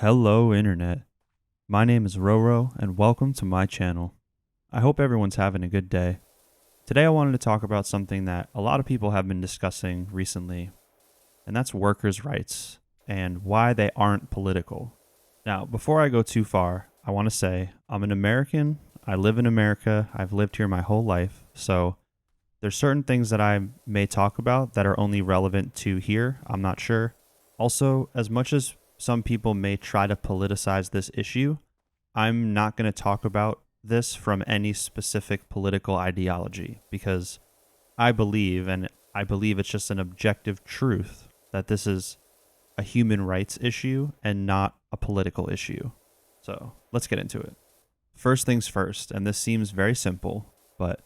Hello, Internet. My name is Roro, and welcome to my channel. I hope everyone's having a good day. Today, I wanted to talk about something that a lot of people have been discussing recently, and that's workers' rights and why they aren't political. Now, before I go too far, I want to say I'm an American. I live in America. I've lived here my whole life, so there's certain things that I may talk about that are only relevant to here. I'm not sure. Also, as much as some people may try to politicize this issue, I'm not going to talk about this from any specific political ideology because I believe, and I believe it's just an objective truth, that this is a human rights issue and not a political issue. So let's get into it. First things first, and this seems very simple, but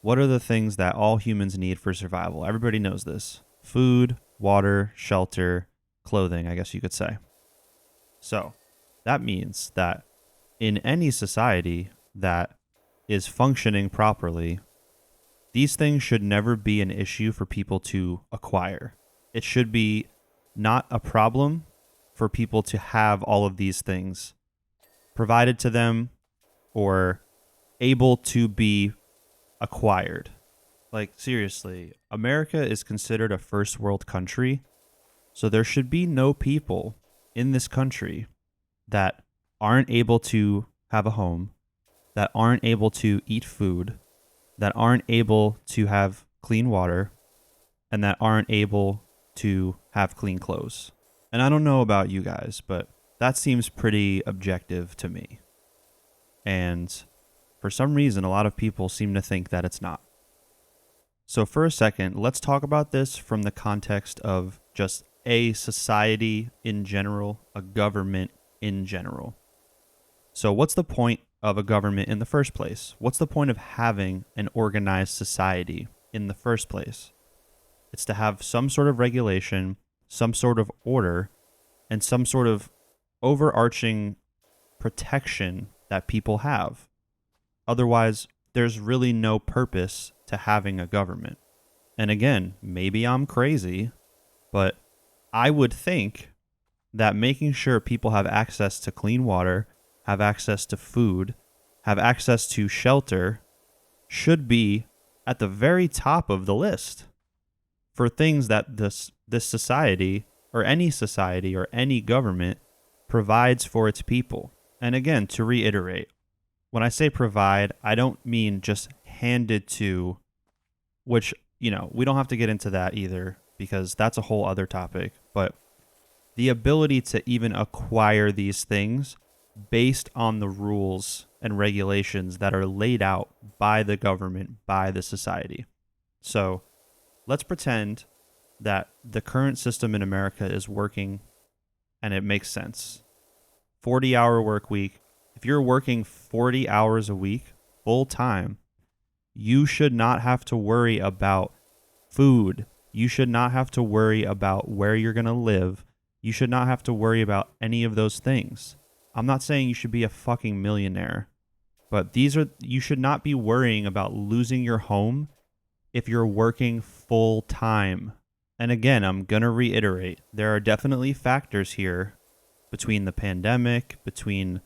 what are the things that all humans need for survival? Everybody knows this. Food, water, shelter, clothing, I guess you could say. So that means that in any society that is functioning properly, these things should never be an issue for people to acquire. It should be not a problem for people to have all of these things provided to them or able to be acquired. Like, seriously, America is considered a first world country, so there should be no people in this country that aren't able to have a home, that aren't able to eat food, that aren't able to have clean water, and that aren't able to have clean clothes. And I don't know about you guys, but that seems pretty objective to me. And for some reason, a lot of people seem to think that it's not. So for a second, let's talk about this from the context of just a society in general, a government in general. So what's the point of a government in the first place? What's the point of having an organized society in the first place? It's to have some sort of regulation, some sort of order, and some sort of overarching protection that people have. Otherwise, there's really no purpose to having a government. And again, maybe I'm crazy, but I would think that making sure people have access to clean water, have access to food, have access to shelter should be at the very top of the list for things that this society or any government provides for its people. And again, to reiterate, when I say provide, I don't mean just handed to, which, we don't have to get into that either because that's a whole other topic, but the ability to even acquire these things based on the rules and regulations that are laid out by the government, by the society. So let's pretend that the current system in America is working and it makes sense. 40-hour work week. If you're working 40 hours a week full time, you should not have to worry about food. You should not have to worry about where you're going to live. You should not have to worry about any of those things. I'm not saying you should be a fucking millionaire, but you should not be worrying about losing your home if you're working full time. And again, I'm going to reiterate, there are definitely factors here between the pandemic, between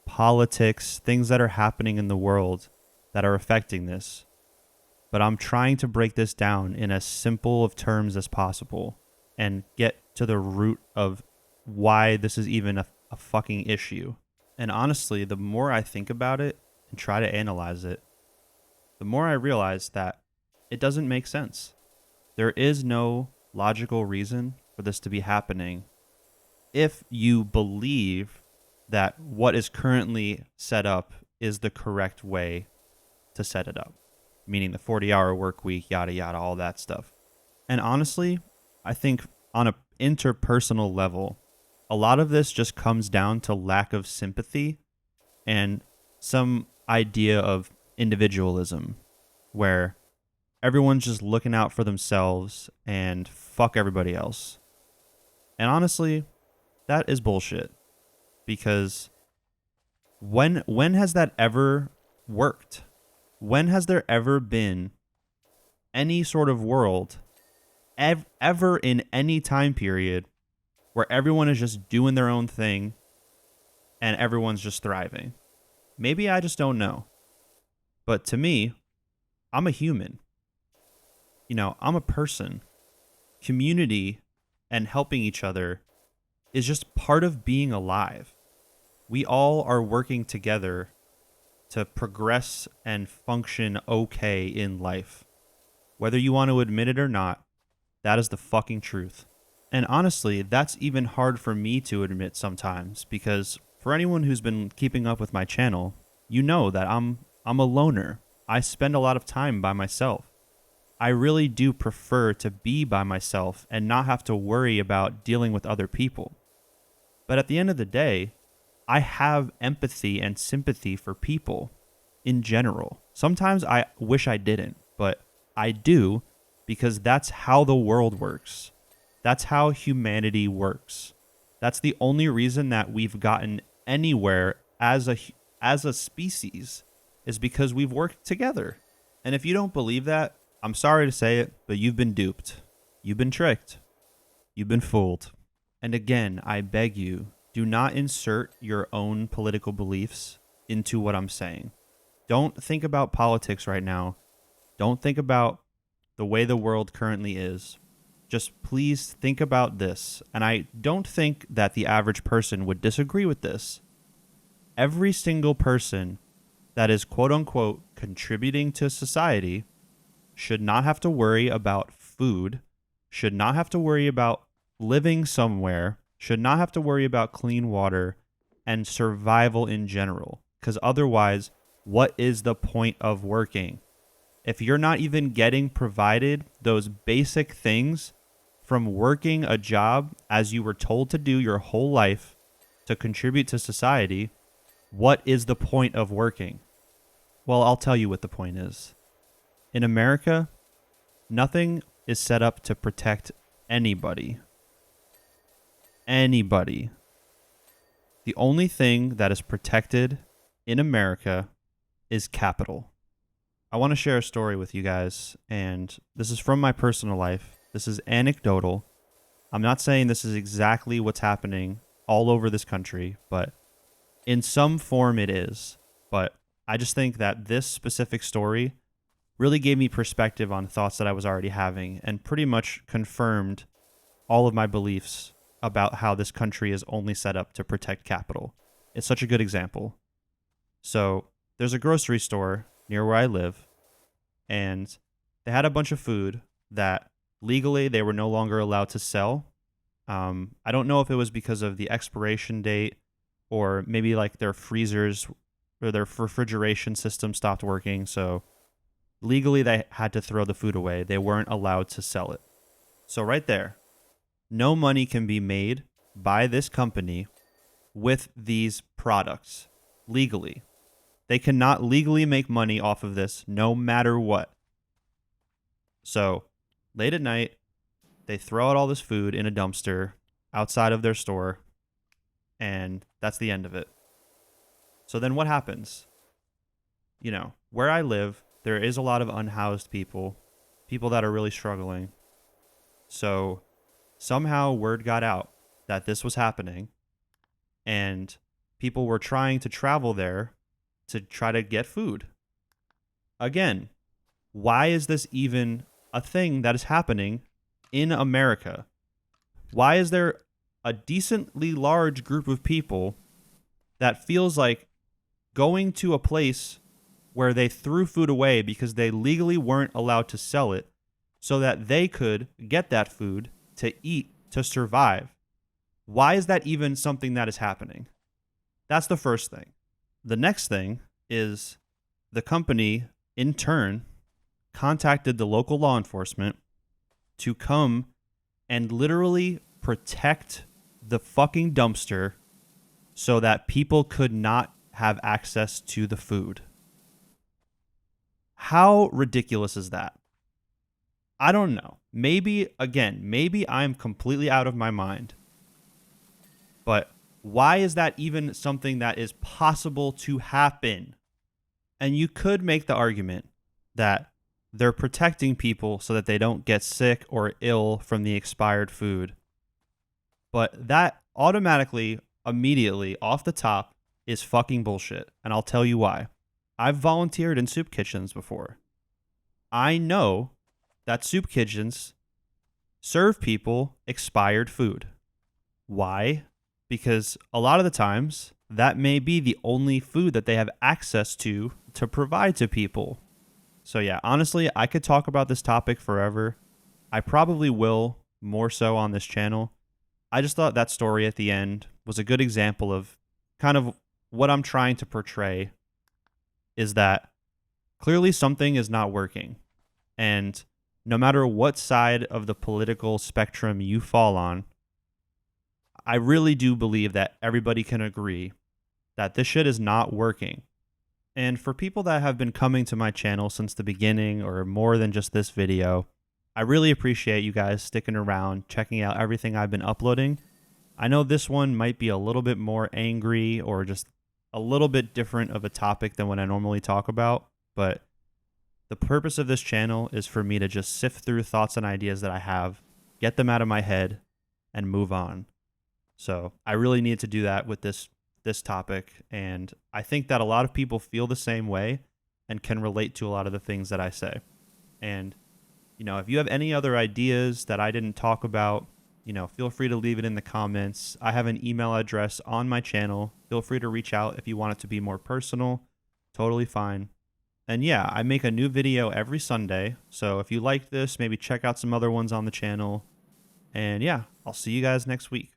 politics, things that are happening in the world that are affecting this. But I'm trying to break this down in as simple of terms as possible and get to the root of why this is even a fucking issue. And honestly, the more I think about it and try to analyze it, the more I realize that it doesn't make sense. There is no logical reason for this to be happening if you believe that what is currently set up is the correct way to set it up, meaning the 40-hour work week, yada, yada, all that stuff. And honestly, I think on an interpersonal level, a lot of this just comes down to lack of sympathy and some idea of individualism where everyone's just looking out for themselves and fuck everybody else. And honestly, that is bullshit because when has that ever worked? When has there ever been any sort of world ever in any time period where everyone is just doing their own thing and everyone's just thriving. Maybe I just don't know. But to me, I'm a human. I'm a person. Community and helping each other is just part of being alive. We all are working together to progress and function okay in life. Whether you want to admit it or not, that is the fucking truth. And honestly, that's even hard for me to admit sometimes, because for anyone who's been keeping up with my channel, you know that I'm a loner. I spend a lot of time by myself. I really do prefer to be by myself and not have to worry about dealing with other people. But at the end of the day, I have empathy and sympathy for people in general. Sometimes I wish I didn't, but I do, because that's how the world works. That's how humanity works. That's the only reason that we've gotten anywhere as a species, is because we've worked together. And if you don't believe that, I'm sorry to say it, but you've been duped. You've been tricked. You've been fooled. And again, I beg you, do not insert your own political beliefs into what I'm saying. Don't think about politics right now. Don't think about the way the world currently is. Just please think about this. And I don't think that the average person would disagree with this. Every single person that is quote unquote contributing to society should not have to worry about food, should not have to worry about living somewhere, should not have to worry about clean water and survival in general. Because otherwise, what is the point of working? If you're not even getting provided those basic things from working a job as you were told to do your whole life to contribute to society, what is the point of working? Well, I'll tell you what the point is. In America, nothing is set up to protect anybody. Anybody. The only thing that is protected in America is capital. I want to share a story with you guys, and this is from my personal life. This is anecdotal. I'm not saying this is exactly what's happening all over this country, but in some form it is. But I just think that this specific story really gave me perspective on thoughts that I was already having, and pretty much confirmed all of my beliefs about how this country is only set up to protect capital. It's such a good example. So there's a grocery store near where I live, and they had a bunch of food that legally they were no longer allowed to sell. I don't know if it was because of the expiration date, or maybe like their freezers or their refrigeration system stopped working. So legally they had to throw the food away. They weren't allowed to sell it. So right there, no money can be made by this company with these products legally. They cannot legally make money off of this no matter what. So late at night, they throw out all this food in a dumpster outside of their store, and that's the end of it. So then what happens? Where I live, there is a lot of unhoused people that are really struggling. So somehow word got out that this was happening, and people were trying to travel there to try to get food. Again, why is this even a thing that is happening in America? Why is there a decently large group of people that feels like going to a place where they threw food away because they legally weren't allowed to sell it so that they could get that food to eat, to survive? Why is that even something that is happening? That's the first thing. The next thing is the company, in turn, contacted the local law enforcement to come and literally protect the fucking dumpster so that people could not have access to the food. How ridiculous is that? I don't know. Maybe I'm completely out of my mind. But why is that even something that is possible to happen? And you could make the argument that they're protecting people so that they don't get sick or ill from the expired food. But that automatically immediately off the top is fucking bullshit. And I'll tell you why. I've volunteered in soup kitchens before. I know that soup kitchens serve people expired food. Why? Because a lot of the times that may be the only food that they have access to provide to people. So yeah, honestly, I could talk about this topic forever. I probably will more so on this channel. I just thought that story at the end was a good example of kind of what I'm trying to portray is that clearly something is not working. And no matter what side of the political spectrum you fall on, I really do believe that everybody can agree that this shit is not working. And for people that have been coming to my channel since the beginning or more than just this video, I really appreciate you guys sticking around, checking out everything I've been uploading. I know this one might be a little bit more angry or just a little bit different of a topic than what I normally talk about, but the purpose of this channel is for me to just sift through thoughts and ideas that I have, get them out of my head, and move on. So I really need to do that with this topic, and I think that a lot of people feel the same way and can relate to a lot of the things that I say. And if you have any other ideas that I didn't talk about, feel free to leave it in the comments. I have an email address on my channel. Feel free to reach out if you want it to be more personal. Totally fine. And yeah, I make a new video every Sunday. So if you like this, maybe check out some other ones on the channel. And yeah, I'll see you guys next week.